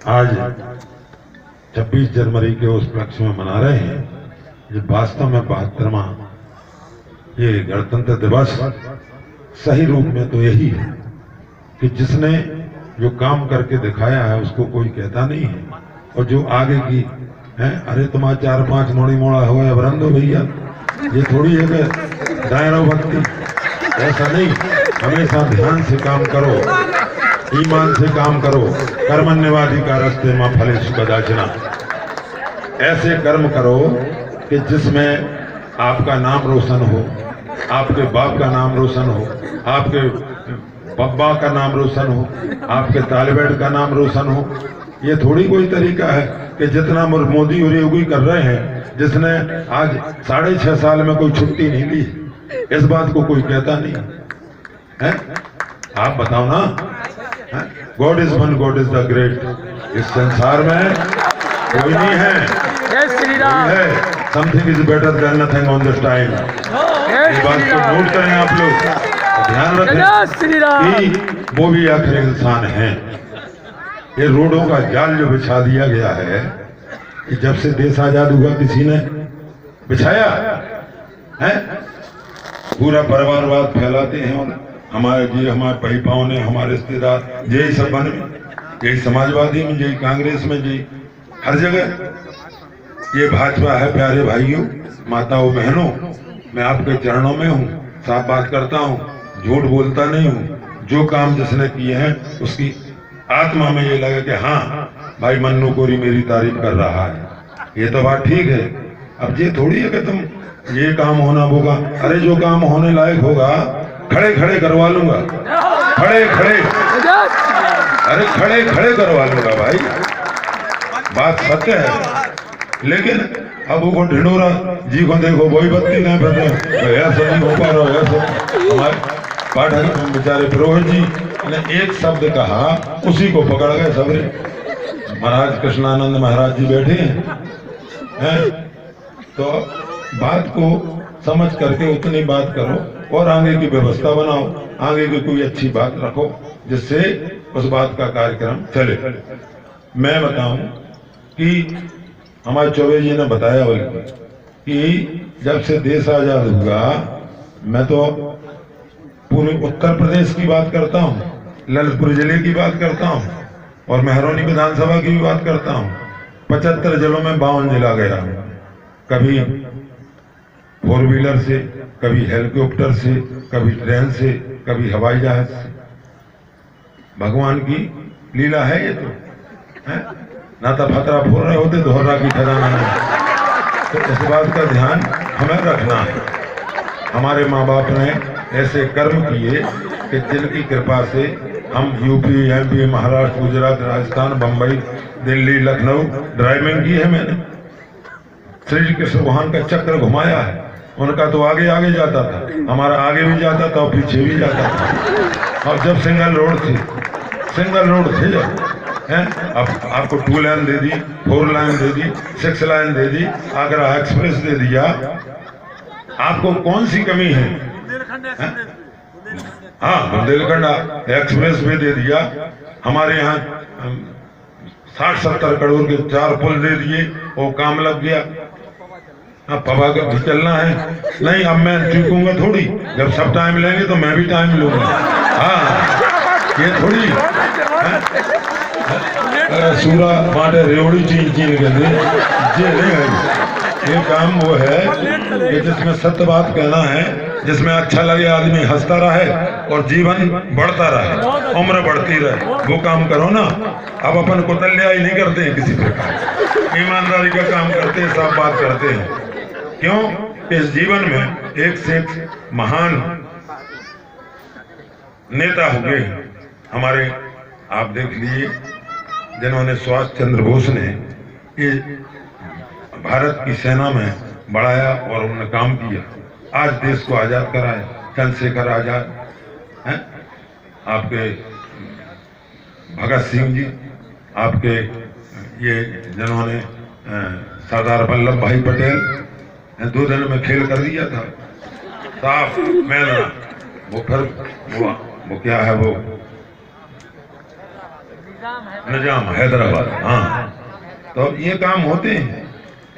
आज 26 जनवरी के उस उपलक्ष्य में मना रहे हैं, जो वास्तव में 72वां ये गणतंत्र दिवस सही रूप में तो यही है कि जिसने जो काम करके दिखाया है उसको कोई कहता नहीं है, और जो आगे की है अरे तुम्हारा 4-5 मोड़ी मोड़ा हो गया बरंदो भैया, ये थोड़ी है कि दायरा भक्ति, ऐसा नहीं। हमेशा ध्यान से काम करो, ईमान से काम करो। कर्मण्यवादी का रास्ते मां फलेषु कदाचन, ऐसे कर्म करो कि जिसमें आपका नाम रोशन हो, आपके बाप का नाम रोशन हो, आपके पब्बा का नाम रोशन हो, आपके तालिबेट का नाम रोशन हो। ये थोड़ी कोई तरीका है कि जितना मोदी और योगी कर रहे हैं, जिसने आज 6.5 साल में कोई छुट्टी नहीं ली, इस बात को कोई कहता नहीं है। आप बताओ ना, God is one, God is the great. इस संसार में कोई नहीं है, something is better than nothing on this time. ये बात को नोट करें आप लोग, ध्यान रखें कि वो भी आखिर इंसान हैं। ये रोडों का जाल जो बिछा दिया गया है, कि जब से देश आजाद हुआ किसी ने बिछाया है, पूरा परिवारवाद फैलाते हैं और हमारे जी हमारे भाई ने, हमारे रिश्तेदार, यही सब बन में, यही समाजवादी में, यही कांग्रेस में, यही हर जगह ये भाजपा है। प्यारे भाइयों, माताओं, बहनों, मैं आपके चरणों में हूँ, साफ बात करता हूँ, झूठ बोलता नहीं हूँ। जो काम जिसने किए हैं उसकी आत्मा में ये लगे कि हाँ भाई मन्नू कोरी मेरी तारीफ कर रहा है, ये तो बात ठीक है। अब ये थोड़ी है कि तुम ये काम होना होगा, अरे जो काम होने लायक होगा खड़े खड़े करवा लूंगा, खड़े खड़े, अरे खड़े खड़े करवा लूंगा भाई, बात सत्य है। लेकिन अब वो ढिंडोरा जी को देखो, वही बत्ती नहीं बदले, ऐसा नहीं हो पा रहा। ऐसा हमारे पाठक बेचारे पुरोहित जी ने एक शब्द कहा, उसी को पकड़ गए सबरे। महाराज कृष्णानंद महाराज जी बैठे हैं, तो बात को समझ करके उतनी बात करो और आगे की व्यवस्था बनाओ, आगे की कोई अच्छी बात रखो जिससे उस बात का कार्यक्रम चले। मैं बताऊं कि हमारे चौबे जी ने बताया बल्कि कि जब से देश आजाद हुआ, मैं तो पूरे उत्तर प्रदेश की बात करता हूँ, ललितपुर जिले की बात करता हूँ और मेहरौनी विधानसभा की भी बात करता हूँ। 75 जिलों में 52 जिला गया, कभी 4 व्हीलर से, कभी हेलीकॉप्टर से, कभी ट्रेन से, कभी हवाई जहाज से। भगवान की लीला है ये तो है? ना तो फतरा फोड़ रहे होते दोहरा की खजाना नहीं। तो इस बात का ध्यान हमें रखना है। हमारे माँ बाप ने ऐसे कर्म किए कि जिनकी कृपा से हम UP, MP, Maharashtra, Gujarat, Rajasthan, Bambai, Delhi, Lucknow driving की है मैंने। श्री कृष्ण भगवान का चक्र घुमाया है, उनका तो आगे आगे जाता था, हमारा आगे भी जाता था और पीछे भी जाता था। और जब सिंगल रोड थे जब हैं, अब आपको 2 लाइन दे दी, 4 लाइन दे दी, 6 लाइन दे दी, आगरा एक्सप्रेस दे दिया, आपको कौन सी कमी है? हाँ, बुंदेलखंड एक्सप्रेस भी दे दिया। हमारे यहाँ 60-70 करोड़ के 4 पुल दे दिए, वो काम लग गया। अब पवा कर भी चलना है, नहीं अब मैं चूकूंगा थोड़ी, जब सब टाइम लेंगे तो मैं भी टाइम लूंगा। हाँ, ये थोड़ी सूरा माटे रेवड़ी चीन के दे, ये नहीं है। ये काम वो है कि जिसमें सत्य बात कहना है, जिसमें अच्छा लगे आदमी हंसता रहे और जीवन बढ़ता रहे, उम्र बढ़ती रहे, वो काम करो ना। अब अपन कुतल्याई नहीं करते हैं किसी प्रकार, ईमानदारी का काम करते हैं, साफ बात करते हैं। क्यों? इस जीवन में एक से एक महान नेता हो गए हमारे। आप देख लीजिए, जिन्होंने सुभाष चंद्र बोस ने ये भारत की सेना में बढ़ाया और उन्होंने काम किया, आज देश को आजाद कराया। चंद्रशेखर आजाद हैं, आपके भगत सिंह जी, आपके ये जिन्होंने सरदार वल्लभ भाई पटेल 2 दिन में खेल कर दिया था साफ मैदान। वो फिर वो क्या है, वो निजाम हैदराबाद। हाँ, तो ये काम होते हैं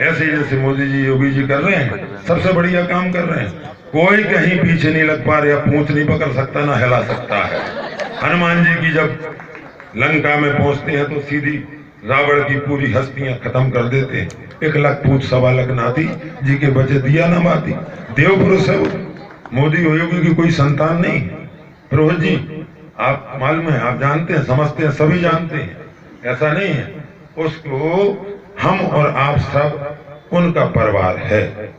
ऐसे जैसे मोदी जी योगी जी कर रहे हैं, सबसे बढ़िया काम कर रहे हैं। कोई कहीं पीछे नहीं लग पा रहा, पूंछ नहीं पकड़ सकता, ना हिला सकता है। हनुमान जी की जब लंका में पहुंचते हैं तो सीधी रावण की पूरी हस्तियां खत्म कर देते हैं। 1 लाख पूछ 1.25 लाख नाती जी के बचे दिया ना बाती। देव पुरुष है वो, मोदी योगी की कोई संतान नहीं। रोहित जी आप मालूम है, आप जानते हैं, समझते हैं, सभी जानते हैं, ऐसा नहीं है। उसको हम और आप सब उनका परिवार है,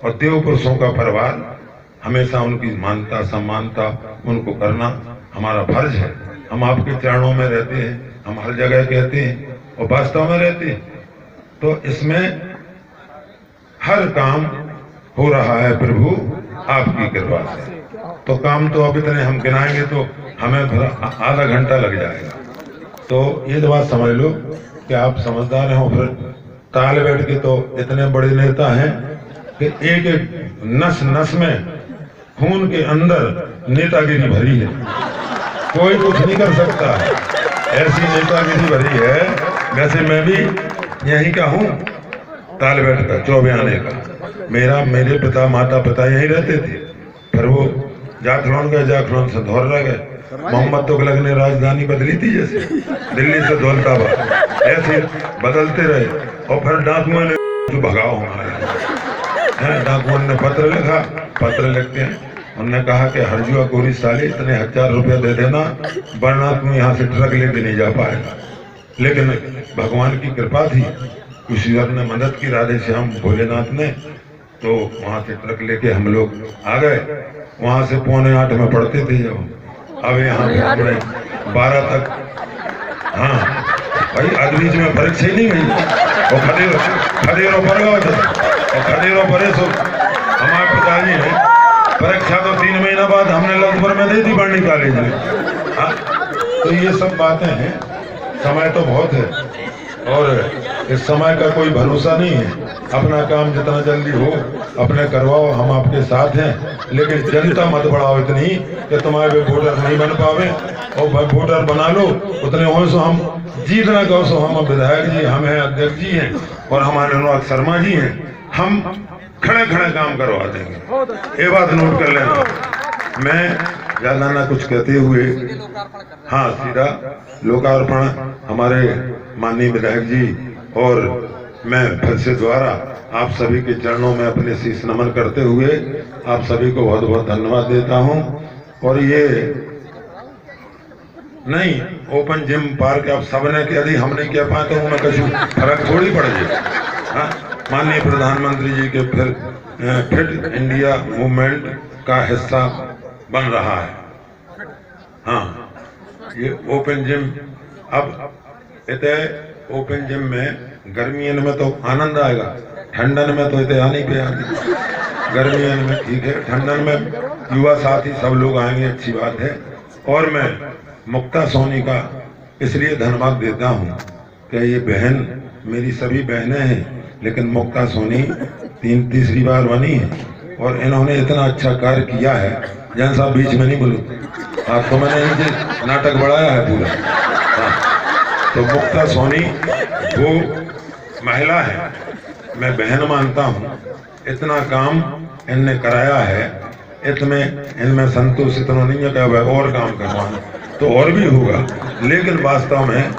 और देव पुरुषों का परिवार हमेशा उनकी मानता सम्मानता उनको करना हमारा फर्ज है। हम आपके चरणों में रहते हैं, हम हर जगह कहते हैं और वास्तव में रहते हैं। तो इसमें हर काम हो रहा है प्रभु आपकी कृपा से। तो काम तो अब इतने हम गिनाएंगे तो हमें आधा घंटा लग जाएगा। तो ये बात समझ लो कि आप समझदार हैं। फिर ताल बैठ के तो इतने बड़े नेता हैं कि एक एक नस नस में खून के अंदर नेतागिरी भरी है, कोई कुछ नहीं कर सकता है, ऐसी नेतागिरी भरी है। वैसे मैं भी यहीं का हूँ, ताल बैठ का, चौबयाने का। मेरे पिता माता पिता यहीं रहते थे, फिर वो जाखलौन गए, जाखलौन से धौरहरा गए। मोहम्मद तुगलक ने राजधानी बदली थी, जैसे दिल्ली से दौलताबाद, ऐसे बदलते रहे। और फिर डाकुओं ने भगाओ हमारे, डाकुओं ने पत्र लिखा, पत्र लिखते हैं, उन्होंने कहा कि हरजुआ गोरी साले इतने 1000 रुपया दे देना, वरना तुम यहाँ से ट्रक लेके नहीं जा पाएगा। लेकिन भगवान की कृपा थी, ईश्वर ने मदद की, राधे श्याम भोलेनाथ ने, तो वहाँ से ट्रक लेके हम लोग आ गए। वहाँ से 7:45 में पढ़ते थे जब, अब यहाँ पे 12 तक। हाँ भाई, आज बीच में परीक्षा ही नहीं गई, और खदेरों पर गए थे, और खदेरों पर सो हमारे पिताजी ने परीक्षा तो 3 महीना बाद हमने लखनऊ में दी थी बर्नी कॉलेज में। हाँ, तो ये सब बातें हैं। समय तो बहुत है, और इस समय का कोई भरोसा नहीं है। अपना काम जितना जल्दी हो अपने करवाओ, हम आपके साथ हैं। लेकिन जनता मत बढ़ाओ इतनी कि तुम्हारे वोटर नहीं बन पावे, और भाई वोटर बना लो उतने हो सो हम जीतना कहो सो हम विधायक जी, हम हैं, अध्यक्ष जी हैं, और हमारे अनुराग शर्मा जी हैं, हम खड़े खड़े काम करवा देंगे। ये बात नोट कर लेना। मैं ज्यादा ना कुछ कहते हुए, हाँ, सीधा लोकार्पण हमारे माननीय विधायक जी, और मैं फिर से द्वारा आप सभी के चरणों में अपने शीश नमन करते हुए आप सभी को बहुत बहुत धन्यवाद देता हूं। और ये नहीं ओपन जिम पार्क आप सबने कह दी, हम नहीं कह पाए तो मैं कहीं फर्क थोड़ी पड़ जाए। हाँ, माननीय प्रधानमंत्री जी के फिर फिट इंडिया मूवमेंट का हिस्सा बन रहा है। हाँ, ये ओपन जिम अब इतने ओपन जिम में गर्मियों में तो आनंद आएगा, ठंडन में तो इतने आने पे आती। गर्मियों में ठीक है, ठंडन में युवा साथी सब लोग आएंगे, अच्छी बात है। और मैं मुक्ता सोनी का इसलिए धन्यवाद देता हूँ कि ये बहन, मेरी सभी बहनें हैं, लेकिन मुक्ता सोनी तीसरी बार बनी है, और इन्होंने इतना अच्छा कार्य किया है। जैन साहब बीच में नहीं बोलूँ, आपको मैंने ये नाटक बढ़ाया है पूरा। तो मुक्ता सोनी वो महिला है, मैं बहन मानता हूँ। इतना काम इनने कराया है, इनमें संतोष इतना नहीं है कि और काम करवाना, तो और भी होगा। लेकिन वास्तव में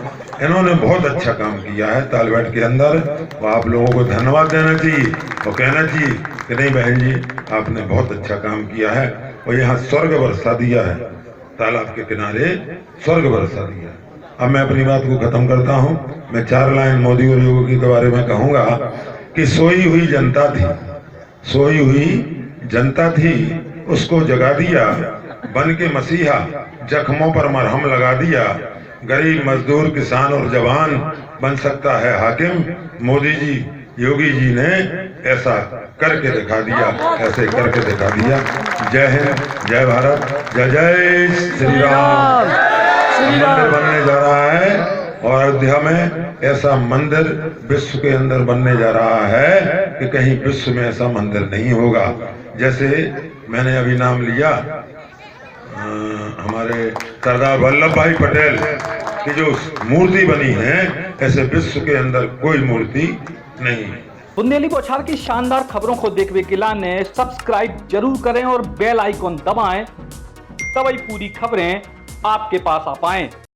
इन्होंने बहुत अच्छा काम किया है तालबेट के अंदर, और आप लोगों को धन्यवाद देना चाहिए और कहना चाहिए कि नहीं बहन जी, आपने बहुत अच्छा काम किया है। और यहाँ स्वर्ग बरसा दिया है, तालाब के किनारे स्वर्ग बरसा दिया। अब मैं अपनी बात को खत्म करता हूँ। मैं 4 लाइन मोदी और योगी के बारे में कहूँगा कि सोई हुई जनता थी, सोई हुई जनता थी, उसको जगा दिया बन के मसीहा, जख्मों पर मरहम लगा दिया। गरीब मजदूर किसान और जवान बन सकता है हाकिम, मोदी जी योगी जी ने ऐसा करके दिखा दिया, ऐसे करके दिखा दिया। जय हिंद, जय भारत, जय जय श्री राम। मंदिर बनने जा रहा है और अयोध्या में ऐसा मंदिर विश्व के अंदर बनने जा रहा है कि कहीं विश्व में ऐसा मंदिर नहीं होगा। जैसे मैंने अभी नाम लिया हमारे सरदार वल्लभ भाई पटेल, कि जो मूर्ति बनी है ऐसे विश्व के अंदर कोई मूर्ति नहीं है। बुंदेली बौछार की शानदार खबरों को देखने के लिए सब्सक्राइब जरूर करें और बेल आइकॉन दबाएं, तभी पूरी खबरें आपके पास आ पाएं।